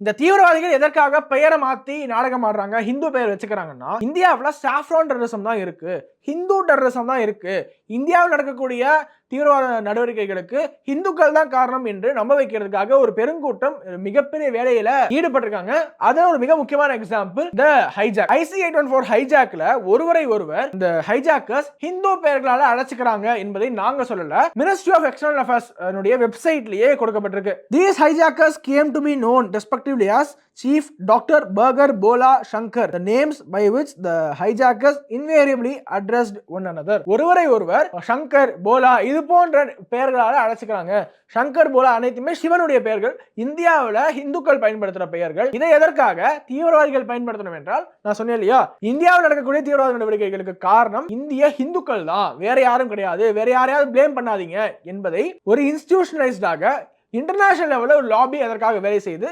இந்த தீவிரவாதிகள் எதற்காக பெயரை மாத்தி நாடகம் ஆடுறாங்க, ஹிந்து பெயர் வச்சுக்கிறாங்கன்னா, இந்தியாவுல சாஃப்ரான் டெரரிசம் தான் இருக்கு, ஹிந்து டெரரிசம் தான் இருக்கு, இந்தியாவில் நடக்கக்கூடிய தீவிரவாத நடவடிக்கைகளுக்கு இந்துக்கள் தான் காரணம் என்று நம்ப வைக்கிறதுக்காக ஒரு பெருங்கூட்டம் மிகப்பெரிய வேலையில ஈடுபட்டிருக்காங்க. அது ஒரு மிக முக்கியமான எக்ஸாம்பிள் த ஹைஜாக். IC-814 ஹைஜாக்ல ஒருவரை ஒருவர் இந்த ஹைஜாக்கர்ஸ் ஹிந்து பெயர்களால அழைச்சுக்கிறாங்க என்பதை நாங்க சொல்லல, மினிஸ்ட்ரி ஆஃப் எக்ஸ்டர்னல் அஃபேர்ஸ் வெப்சைட்லயே கொடுக்கப்பட்டிருக்கு. These hijackers came to be known respectively as Chief Dr. Burger Bola Shankar, the names by which the hijackers invariably addressed one another. ஒருவரை ஒருவர் சங்கர், போலா இது போன்ற பெயர்களால அழைச்சுக்கிறாங்க. சங்கர், போலா அனைத்துமே சிவனுடைய பெயர்கள், இந்தியாவில் இந்துக்கள் பயன்படுத்துற பெயர்கள். இதை எதற்காக தீவிரவாதிகள் பயன்படுத்தணும் என்றால், நான் சொன்னேன் இல்லையா, இந்தியாவில் நடக்கக்கூடிய தீவிரவாத நடவடிக்கைகளுக்கு காரணம் இந்திய இந்துக்கள் தான், வேற யாரும் கிடையாது, வேற யாரையாவது பிளேம் பண்ணாதீங்க என்பதை ஒரு இன்ஸ்டிடியூஷனலைஸ்டாக இன்டர்நேஷனல் லெவலில் ஒரு லாபி அதற்காக வேலை செய்து